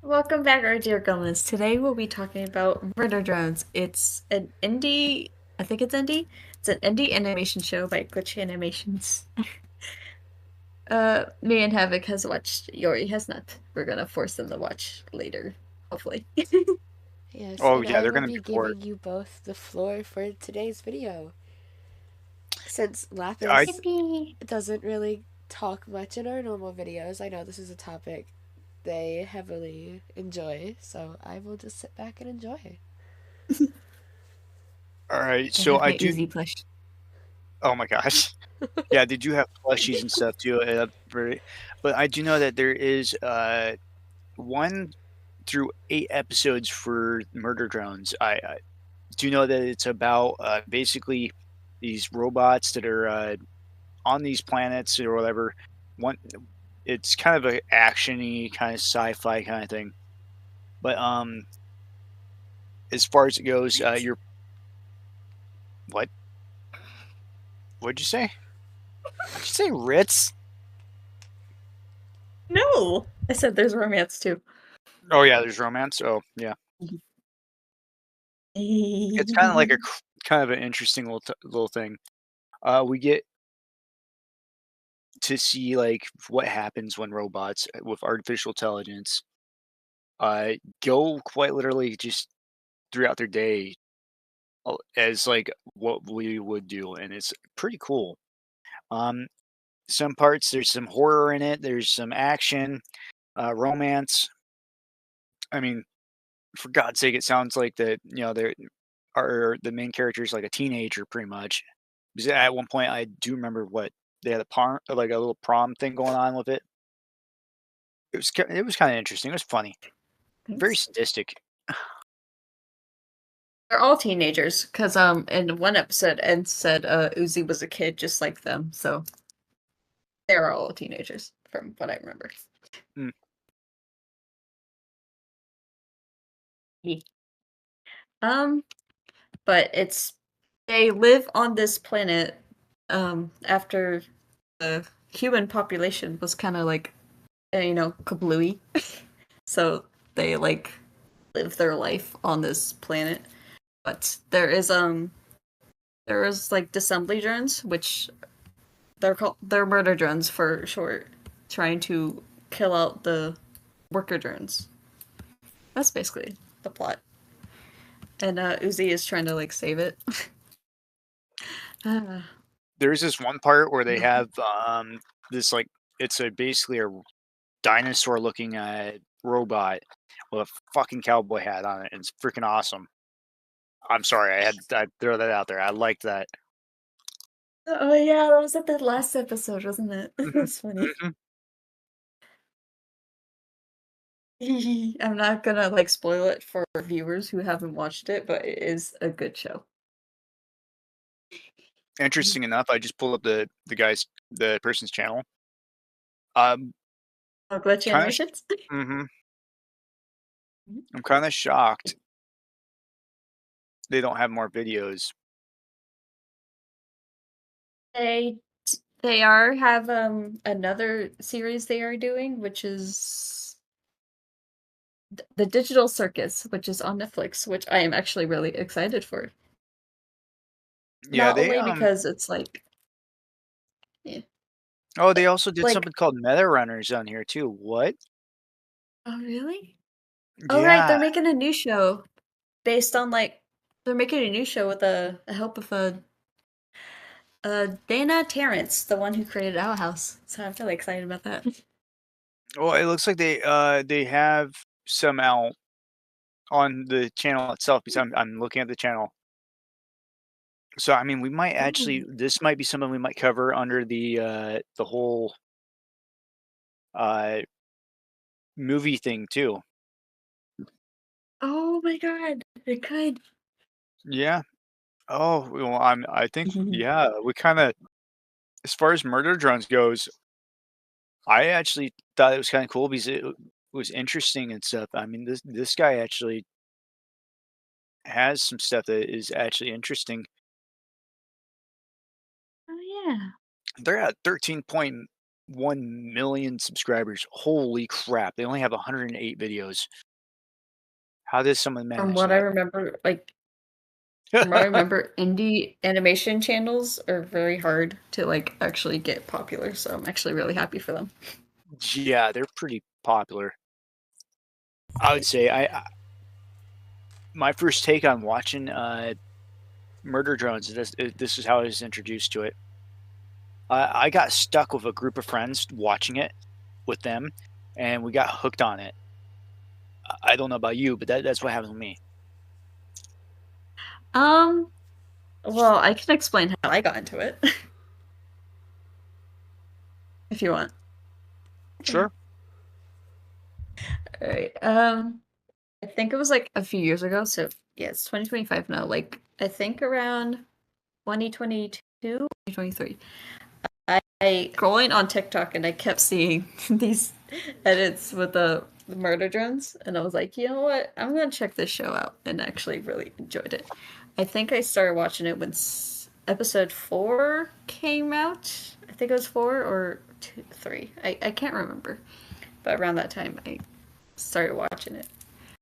Welcome back, our dear Gomez. Today we'll be talking about Murder Drones. It's an indie, I think it's indie. It's an indie animation show by Glitch Animations. Me and Havoc has watched. Yori has not. We're gonna force them to watch later, hopefully. Yes, Oh and yeah, I they're will gonna be be bored. giving you both the floor for today's video. Since I Lapis Yippee! doesn't really talk much in our normal videos, I know this is a topic they heavily enjoy, so I will just sit back and enjoy. all right. I So have I my do. Uzi plush. Oh my gosh. Yeah, they do have plushies and stuff too. But I do know that there is 1 through 8 episodes for Murder Drones. I do know that it's about basically these robots that are on these planets or whatever. One, it's kind of a actiony kind of sci-fi kind of thing. But as far as it goes, What? you're what? What'd you say? Did you say Ritz? No! I said there's romance too. Oh yeah, there's romance. Oh yeah, it's kind of like kind of an interesting little thing. We get to see like what happens when robots with artificial intelligence go quite literally just throughout their day as like what we would do, and it's pretty cool. Um, some parts there's some horror in it. There's some action, romance. I mean, for God's sake, it sounds like they're are the main character is like a teenager pretty much. Because at one point, I do remember what they had like a little prom thing going on with it. It was kind of interesting. It was funny, very Thanks. sadistic. They're all teenagers, because in one episode Ed said Uzi was a kid just like them, so they're all teenagers from what I remember. Mm. Yeah. Um, but it's they live on this planet after the human population was kind of like kablooey. So they like live their life on this planet. But there is like disassembly drones, which they're murder drones for short, trying to kill out the worker drones. That's basically the plot. And Uzi is trying to like save it. Ah. There's this one part where they have this like it's a basically a dinosaur looking robot with a fucking cowboy hat on it. And it's freaking awesome. I'm sorry, I throw that out there. I liked that. Oh yeah, that was at the last episode, wasn't it? Mhm, That's funny. mhm. I'm not gonna like spoil it for viewers who haven't watched it, but it is a good show. Interesting enough, I just pulled up the person's channel. Um, Oh, Glitch kind of, Animations? hmm I'm kind of shocked they don't have more videos. They they are have another series they are doing, which is The Digital Circus, which is on Netflix, which I am actually really excited for. Yeah, Not they only because it's like yeah, oh, they also did like something called Meta Runners on here too. What? oh really? Oh right, they're Yeah. making a new show based on like they're making a new show with the help of Dana Terrence, the one who created Owl House. So I'm really excited about that. Well, it looks like they have some out on the channel itself because I'm looking at the channel. So I mean, we might actually Ooh. this might be something we might cover under the whole uh movie thing too. Oh my god, it could. Yeah. Oh, well, I think yeah, we kind of as far as murder drones goes, I actually thought it was kind of cool because it was interesting and stuff. I mean, this guy actually has some stuff that is actually interesting. Oh yeah. They're at 13.9 1 million subscribers. Holy crap! They only have 108 videos. How does someone From manage what I that? remember, from what I remember, indie animation channels are very hard to like actually get popular. So I'm actually really happy for them. Yeah, they're pretty popular. I would say my first take on watching Murder Drones. This is how I was introduced to it. I got stuck with a group of friends watching it with them, and we got hooked on it. I don't know about you, but that's what happened with me. Um, well, I can explain how I got into it if you want. Sure. All right. I think it was like a few years ago. So yeah, it's 2025 now. Like I think around 2022, 2023. I scrolling on TikTok and I kept seeing these edits with the murder drones, and I was like, you know what? I'm gonna check this show out, and actually really enjoyed it. I think I started watching it when episode 4 came out. I think it was 4 or 2, 3. I can't remember, but around that time I started watching it.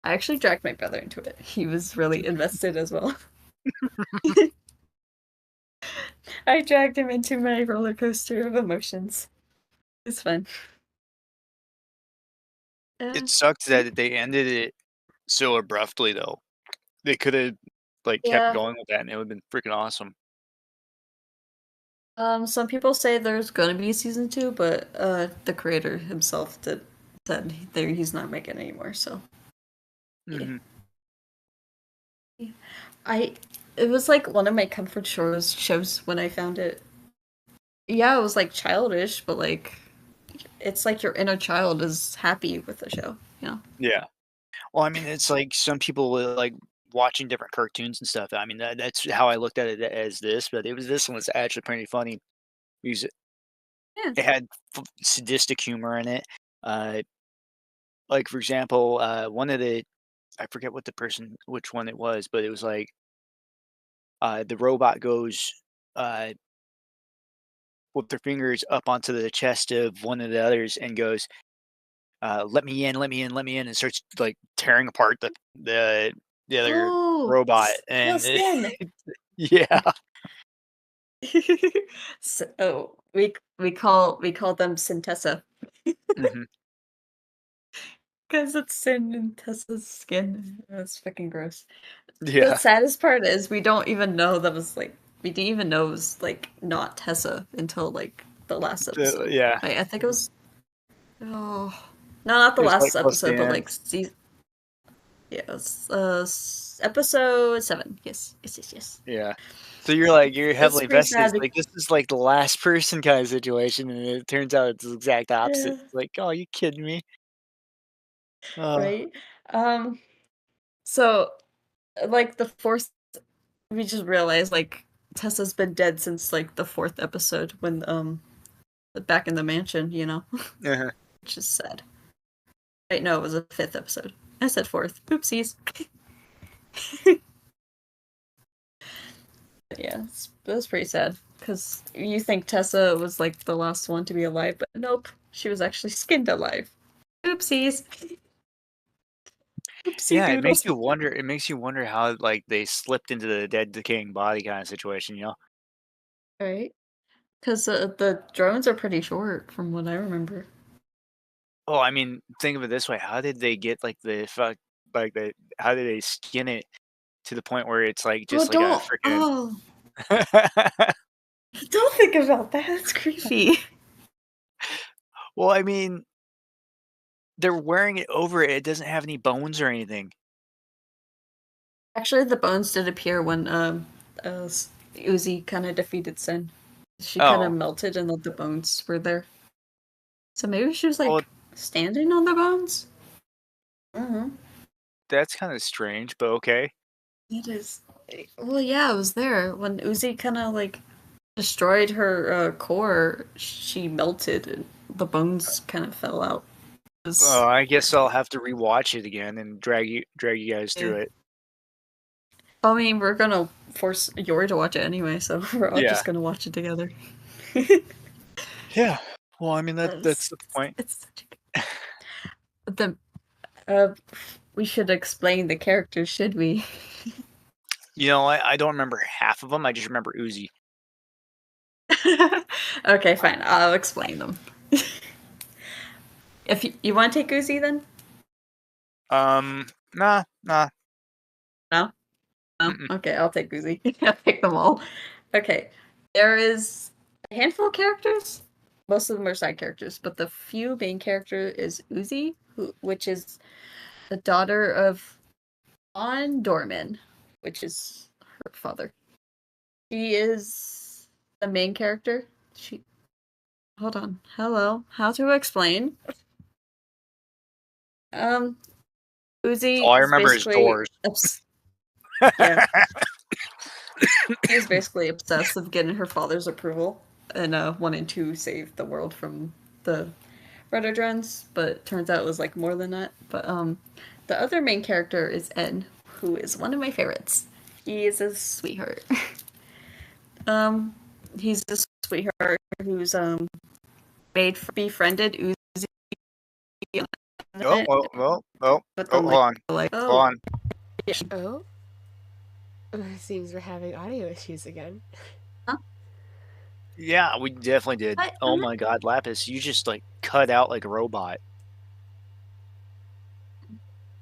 I actually dragged my brother into it. He was really invested as well. I dragged him into my roller coaster of emotions. It's fun. It sucks that they ended it so abruptly, though. They could have like kept Yeah. going with that, and it would have been freaking awesome. Some people say there's gonna be a season 2, but the creator himself said he's not making it anymore. So Hmm. yeah. It was like one of my comfort shows when I found it. Yeah, it was like childish, but like it's like your inner child is happy with the show. You know? Yeah. Well, I mean, it's like some people will, like watching different cartoons and stuff. I mean, that's how I looked at it as this, but this one was actually pretty funny because Yeah. it had sadistic humor in it. Uh, like for example, one of the I forget which one it was, but it was like the robot goes uh, with their fingers up onto the chest of one of the others and goes, "Let me in, let me in, let me in," and starts like tearing apart the other Oh, robot, and Skin. yeah. So we call them Sintessa Mhm. because it's Sin and Tessa's skin. That's fucking gross. The Yeah. saddest part is we didn't even know it was like not Tessa until like the last episode. Yeah. I think it was oh no, not the It was, like, last close to episode, the but end. like yeah, it was, episode 7. Yes, yes, yes, yes. Yeah. So you're It's heavily pretty vested. sad. It's like, this is, like, the last person kinda situation, and it turns out it's the exact opposite. Yeah, It's like, "Oh, you kidding me?" Oh. right. Um. So like the fourth, we just realized like Tessa's been dead since like the 4th episode when back in the mansion, you know, Uh-huh. which is sad. Wait, no, it was the 5th episode. I said 4th. Oopsies. But yeah, it was pretty sad because you think Tessa was like the last one to be alive, but nope, she was actually skinned alive. Oopsies. Oopsie Yeah, doodles. it makes you wonder how, like, they slipped into the dead, decaying body kinda situation, you know? Right? Because the drones are pretty short from what I remember. Well, I mean, think of it this way, how did they get, the how did they skin it to the point where it's, like, Oh, just like a freaking don't think about that. That's creepy. Well, I mean, they're wearing it over it, it doesn't have any bones or anything. Actually, the bones did appear when Uzi kind of defeated Sin. She kind of Oh, melted, and the bones were there. So maybe she was well, like standing on the bones. Mm-hmm. that's kinda strange, but okay. It is. Well, yeah, it was there when Uzi kind of like destroyed her core. She melted, and the bones kind of fell out. It Oh, was- I guess I'll have to rewatch it again and drag you guys yeah. through it. I mean, we're gonna force Yori to watch it anyway, so we're all Yeah. just gonna watch it together. Yeah. Well, I mean that's the point. It's such a good... the we should explain the characters, should we? You know, I don't remember half of them. I just remember Uzi. Okay, fine. I'll explain them. If you want to take Uzi, then Nah. no. No? Mm-mm. Okay, I'll take Uzi. I'll take them all. Okay, there is a handful of characters. Most of them are side characters, but the few main character is Uzi, which is the daughter of On Dorman, which is her father. She is the main character. Hold on. Hello. How to explain? Uzi All I is remember is basically doors. yeah. She's basically obsessed with getting her father's approval and wanting to save the world from the Rhododrons, but turns out it was like more than that. But the other main character is En, who is one of my favorites. He is a sweetheart. He's a sweetheart who's befriended Uzi. Well, But then, hold on. like, Hold on. Oh? It seems we're having audio issues again. Yeah, we definitely did. Oh my god, Lapis, you just like cut out like a robot.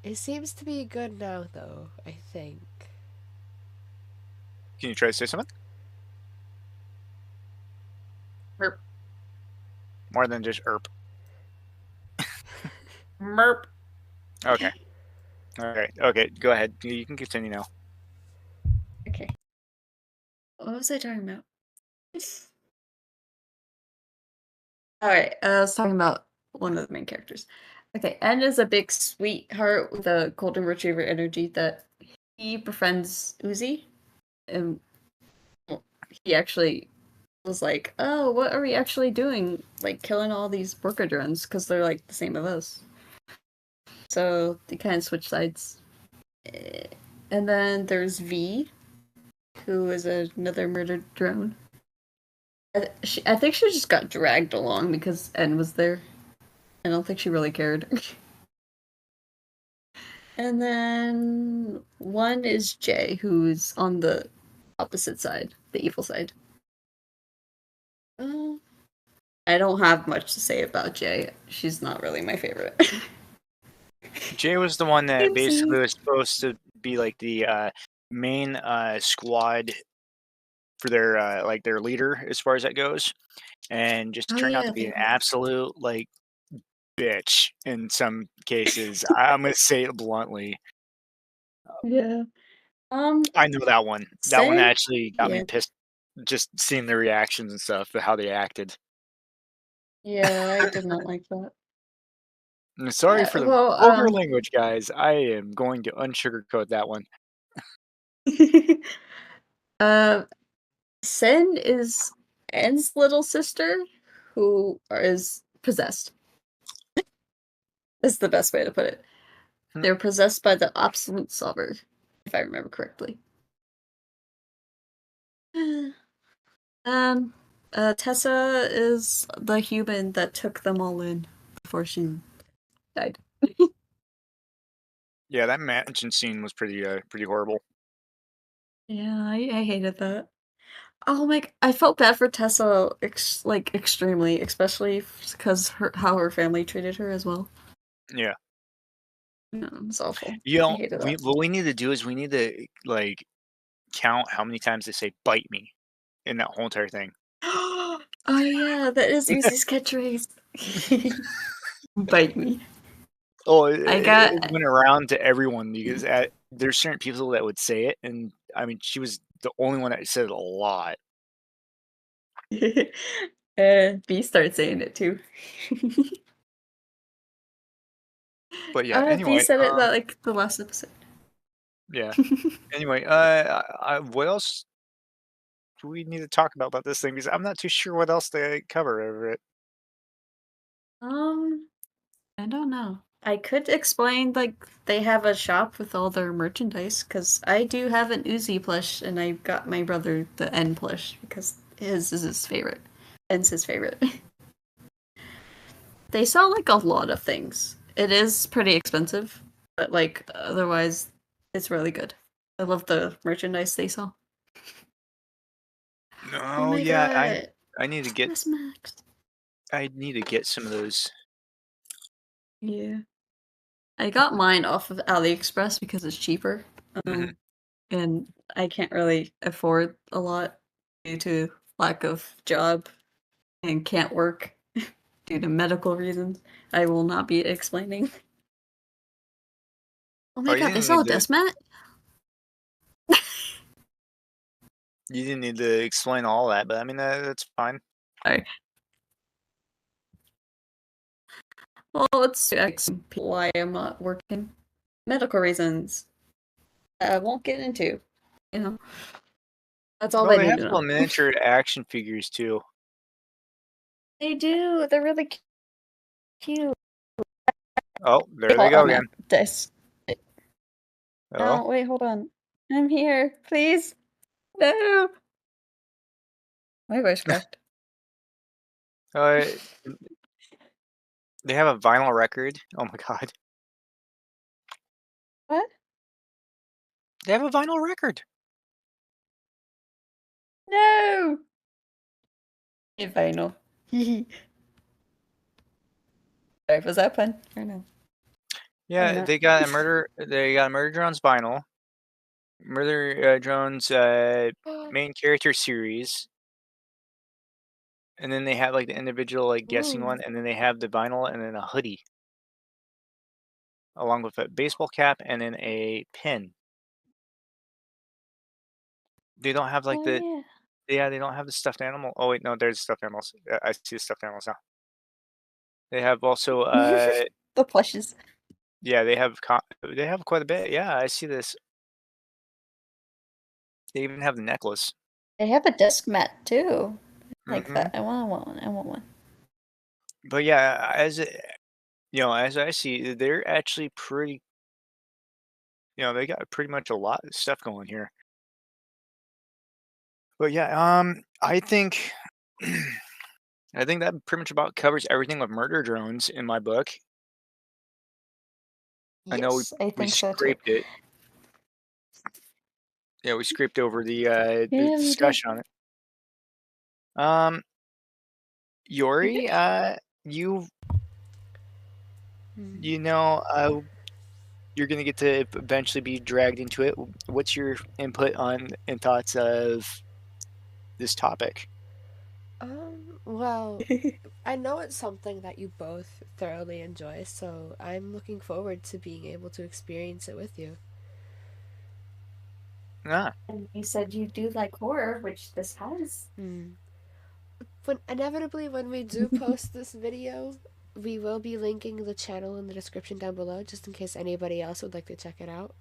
It seems to be good now, though, I think. Can you try to say something? Merp. More than just erp. Merp. Okay. Alright, okay, go ahead. You can continue now. Okay. What was I talking about? Alright, I was talking about one of the main characters. Okay, En is a big sweetheart with a golden retriever energy that he befriends Uzi. And he actually was like, oh, what are we actually doing? Like, killing all these worker drones because they're like the same as us. So they kind of switch sides. And then there's V, who is another murdered drone. I think she just got dragged along because En was there. I don't think she really cared. And then one is Jay, who's on the opposite side, the evil side. I don't have much to say about Jay. She's not really my favorite. Jay was the one that Oopsie. basically was supposed to be like the main squad for their like their leader as far as that goes, and just turned out to be an absolute like bitch in some cases. I'm gonna say it bluntly. Yeah. I know that one. That one Sen? actually got me Yeah. pissed just seeing the reactions and stuff, how they acted. Yeah, I did not like that. Sorry for the well, vulgar language, guys. I am going to unsugarcoat that one. Sen is En's little sister, who is possessed. Is the best way to put it. They're possessed by the Absolute Solver, if I remember correctly. Tessa is the human that took them all in before she died. Yeah, that mansion scene was pretty horrible. Yeah, I hated that. Oh my! I felt bad for Tessa, extremely, especially because how her family treated her as well. Yeah. No, it's awful. You I know, hated that. what we need to do is we need to like count how many times they say "bite me" in that whole entire thing. Oh yeah, that is Uzi's catchphrase. Bite me. Oh, it went around to everyone because there's certain people that would say it, and I mean, she was the only one that said it a lot. B started saying it too. But yeah, B anyway, said it that like the last episode. yeah. Anyway, what else do we need to talk about this thing? Because I'm not too sure what else they cover over it. I don't know. I could explain like they have a shop with all their merchandise because I do have an Uzi plush and I got my brother the En plush because his is his favorite. En's his favorite. They sell like a lot of things. It is pretty expensive, but like otherwise, it's really good. I love the merchandise they sell. No, Oh my yeah, god, I need to get Yes, Max. some of those. Yeah, I got mine off of AliExpress because it's cheaper. Mhm. And I can't really afford a lot due to lack of job and can't work due to medical reasons. I will not be explaining. Oh Oh, my you god, they didn't sell need a to. desk mat? You didn't need to explain all that, but I mean that's fine. Sorry. Well, let's explain why I'm not working. Medical reasons. I won't get into. You know, that's all No, they they need have to little know. miniature action figures too. They do. They're really cute. Oh, there they go again. Desk. Hello. Oh, wait, hold on. I'm here. Please. No. My voice cracked. Uh, they have a vinyl record. Oh my god, What? they have a vinyl record. No! If I know. Sorry, was that fun? Or no? Or Yeah, not? they got a murder. They got Murder Drones vinyl, Murder Drones main character series, and then they have like the individual like guessing Ooh. one, and then they have the vinyl, and then a hoodie, along with a baseball cap and then a pin. They don't have like Oh the yeah. yeah, they don't have the stuffed animal. Oh wait, no, there's stuffed animals. I see the stuffed animals now. They have also The plushes. yeah, they have quite a bit. Yeah, I see this. They even have the necklace. They have a desk mat too. Like Hmm. that. I want one. I want one. But yeah, as I see, they're actually pretty. They got pretty much a lot of stuff going here. But yeah, I think I think that pretty much about covers everything with murder drones in my book. I know Yes, I we think so too. scraped it. Yeah, we scraped over the Yeah, we did. discussion on it. Um, We did. Yori, you Hmm. you know, you're gonna get to eventually be dragged into it. What's your input on and thoughts of this topic? Well, I know it's something that you both thoroughly enjoy, so I'm looking forward to being able to experience it with you. Ah, And you said you do like horror, which this has. Hmm. When we do post this video, we will be linking the channel in the description down below, just in case anybody else would like to check it out.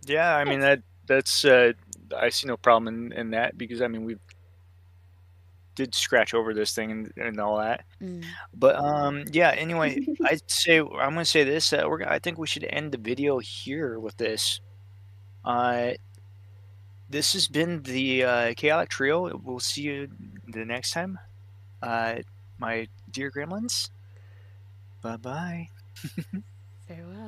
yeah, I mean Nice. that's I see no problem in that because I mean we did scratch over this thing and all that. Mm. But yeah. Anyway, I'm gonna say this. I think we should end the video here with this. Uh, this has been the Chaotic Trio. We'll see you the next time. My dear gremlins. Bye bye. Farewell.